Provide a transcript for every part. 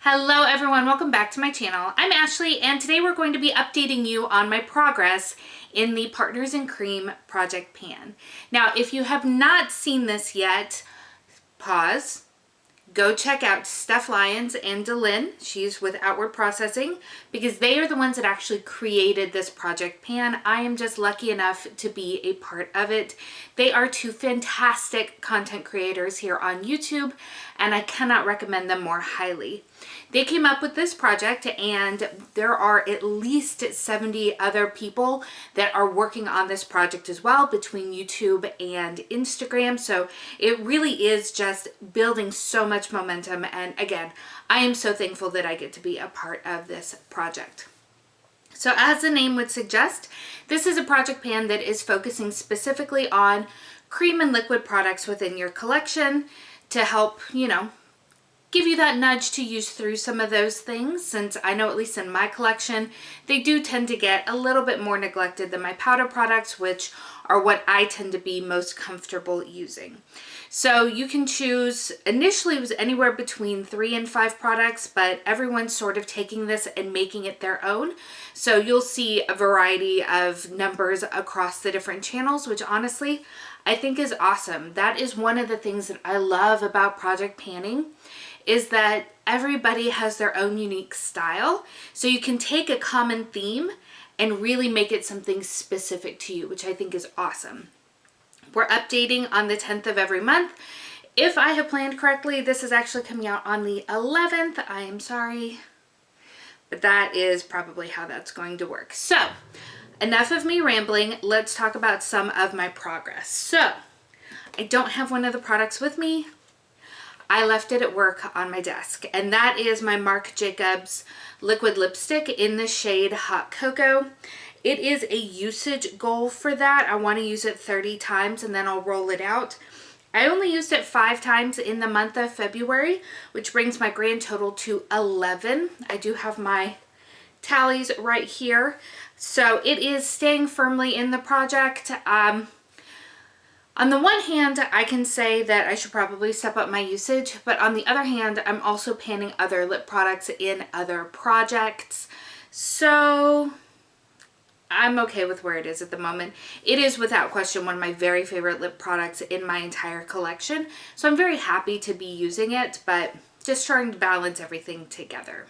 Hello everyone, welcome back to my channel. I'm Ashley and today we're going to be updating you on my progress in the Partners in Cream project pan. Now if you have not seen this yet, pause, go check out Steph Lyons and DaLin, she's with Outward Processing, because they are the ones that actually created this project pan. I am just lucky enough to be a part of it. They are two fantastic content creators here on YouTube and I cannot recommend them more highly. They came up with this project and there are at least 70 other people that are working on this project as well between YouTube and Instagram. So it really is just building so much momentum. And again, I am so thankful that I get to be a part of this project. So as the name would suggest, this is a project pan that is focusing specifically on cream and liquid products within your collection to help, give you that nudge to use through some of those things, since I know at least in my collection, they do tend to get a little bit more neglected than my powder products, which are what I tend to be most comfortable using. So you can choose, initially it was anywhere between 3 and 5 products, but everyone's sort of taking this and making it their own. So you'll see a variety of numbers across the different channels, which honestly, I think is awesome. That is one of the things that I love about project panning, is that everybody has their own unique style. So you can take a common theme and really make it something specific to you, which I think is awesome. We're updating on the 10th of every month. If I have planned correctly, this is actually coming out on the 11th. I am sorry, but that is probably how that's going to work. So enough of me rambling. Let's talk about some of my progress. So I don't have one of the products with me. I left it at work on my desk, and that is my Marc Jacobs liquid lipstick in the shade Hot Cocoa. It is a usage goal for that. I want to use it 30 times and then I'll roll it out. I only used it 5 times in the month of February, which brings my grand total to 11. I do have my tallies right here. So it is staying firmly in the project. On the one hand, I can say that I should probably step up my usage, but on the other hand, I'm also panning other lip products in other projects. So I'm okay with where it is at the moment. It is without question one of my very favorite lip products in my entire collection. So I'm very happy to be using it, but just trying to balance everything together.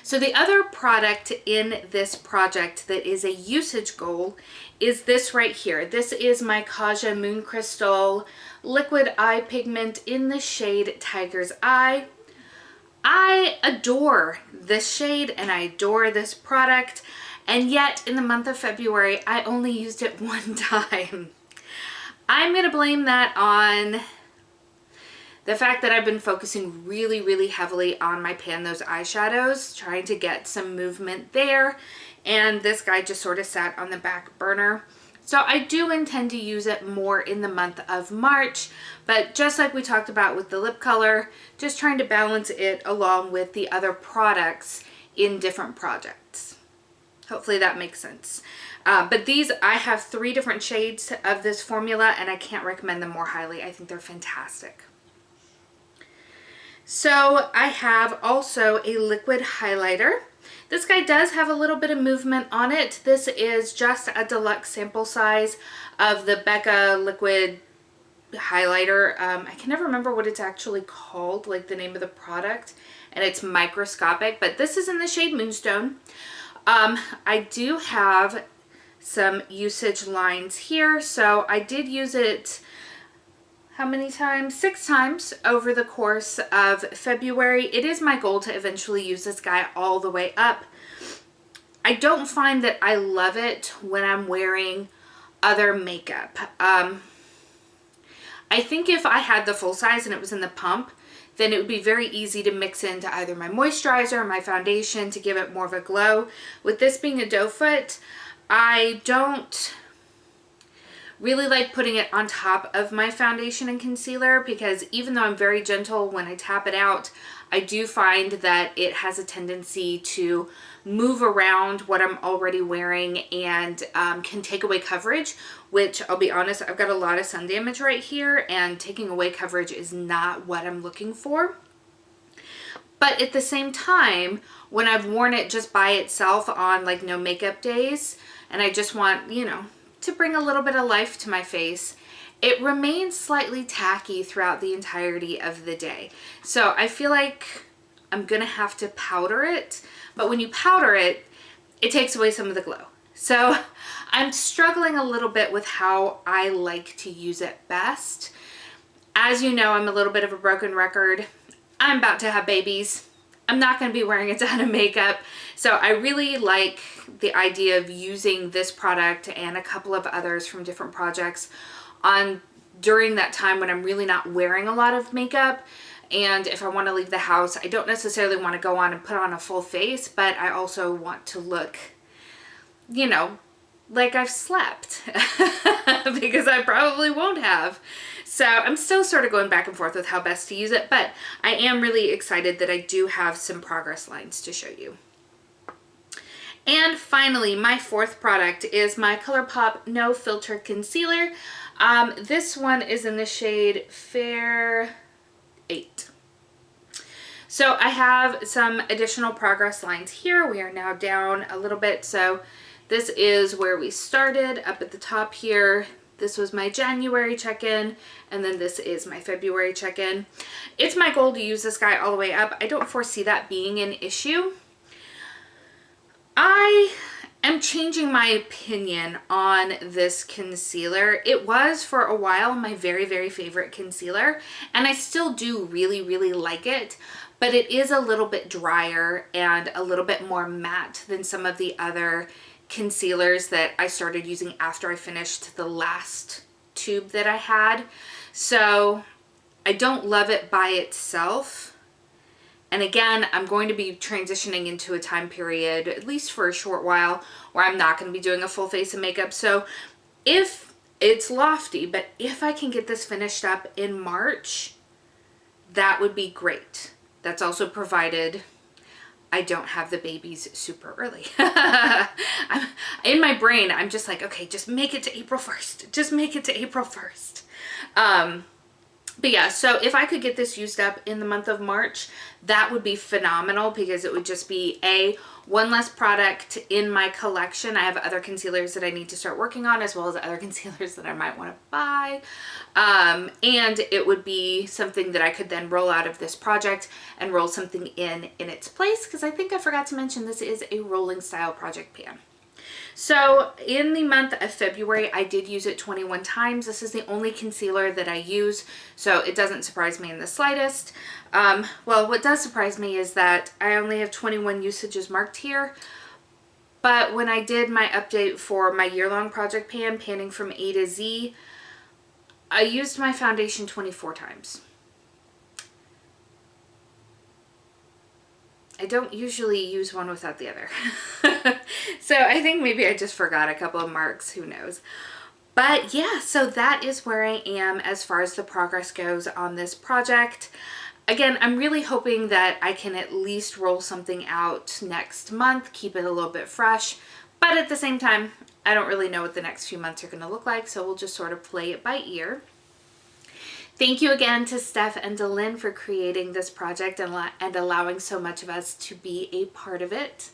So the other product in this project that is a usage goal is this right here. This is my Kasha Moon Crystal Liquid Eye Pigment in the shade Tiger's Eye. I adore this shade and I adore this product, and yet in the month of February, I only used it 1 time. I'm gonna blame that on the fact that I've been focusing really heavily on my Pan Those eyeshadows, trying to get some movement there, and this guy just sort of sat on the back burner. So I do intend to use it more in the month of March, but just like we talked about with the lip color, just trying to balance it along with the other products in different projects. Hopefully that makes sense. But these, I have 3 different shades of this formula and I can't recommend them more highly. I think they're fantastic. So I have also a liquid highlighter. This guy does have a little bit of movement on it. This is just a deluxe sample size of the Becca liquid highlighter. I can never remember what it's actually called, like the name of the product, and it's microscopic, but this is in the shade Moonstone. I do have some usage lines here. So I did use it, how many times? 6 times over the course of February. It is my goal to eventually use this guy all the way up. I don't find that I love it when I'm wearing other makeup. I think if I had the full size and it was in the pump, then it would be very easy to mix into either my moisturizer or my foundation to give it more of a glow. With this being a doe foot, I don't really like putting it on top of my foundation and concealer, because even though I'm very gentle when I tap it out, I do find that it has a tendency to move around what I'm already wearing and can take away coverage, which I'll be honest, I've got a lot of sun damage right here and taking away coverage is not what I'm looking for. But at the same time, when I've worn it just by itself on like no makeup days, and I just want, you know, to bring a little bit of life to my face, it remains slightly tacky throughout the entirety of the day. So I feel like I'm gonna have to powder it, but when you powder it, it takes away some of the glow. So I'm struggling a little bit with how I like to use it best. As you know, I'm a little bit of a broken record. I'm about to have babies. I'm not going to be wearing a ton of makeup. So I really like the idea of using this product and a couple of others from different projects on during that time when I'm really not wearing a lot of makeup. And if I want to leave the house, I don't necessarily want to go on and put on a full face, but I also want to look, you know, like I've slept because I probably won't have. So I'm still sort of going back and forth with how best to use it, but I am really excited that I do have some progress lines to show you. And finally, my fourth product is my ColourPop No Filter Concealer. This one is in the shade Fair 8. So I have some additional progress lines here. We are now down a little bit. So this is where we started up at the top here. This was my January check-in, and then this is my February check-in. It's my goal to use this guy all the way up. I don't foresee that being an issue. I am changing my opinion on this concealer. It was for a while my very, very favorite concealer, and I still do really, really like it, but it is a little bit drier and a little bit more matte than some of the other concealers that I started using after I finished the last tube that I had. So I don't love it by itself. And again, I'm going to be transitioning into a time period, at least for a short while, where I'm not going to be doing a full face of makeup. So if it's lofty, but if I can get this finished up in March, that would be great. That's also provided I don't have the babies super early. In my brain, I'm just like, okay, just make it to April 1st. Just make it to April 1st. But yeah, so if I could get this used up in the month of March, that would be phenomenal because it would just be one less product in my collection. I have other concealers that I need to start working on, as well as other concealers that I might want to buy. And it would be something that I could then roll out of this project and roll something in its place, because I think I forgot to mention this is a rolling style project pan. So in the month of February, I did use it 21 times. This is the only concealer that I use, so it doesn't surprise me in the slightest. Well, what does surprise me is that I only have 21 usages marked here, but when I did my update for my year-long project pan, panning from A to Z, I used my foundation 24 times. I don't usually use one without the other. So I think maybe I just forgot a couple of marks, who knows. But yeah, so that is where I am as far as the progress goes on this project. Again, I'm really hoping that I can at least roll something out next month, keep it a little bit fresh. But at the same time, I don't really know what the next few months are going to look like, so we'll just sort of play it by ear. Thank you again to Steph and DaLin for creating this project and allowing so much of us to be a part of it.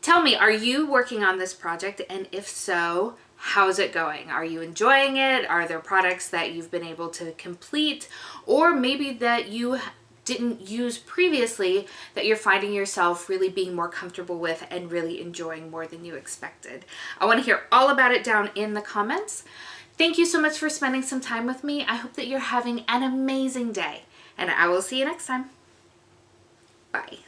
Tell me, are you working on this project? And if so, how's it going? Are you enjoying it? Are there products that you've been able to complete, or maybe that you didn't use previously that you're finding yourself really being more comfortable with and really enjoying more than you expected? I want to hear all about it down in the comments. Thank you so much for spending some time with me. I hope that you're having an amazing day, and I will see you next time. Bye.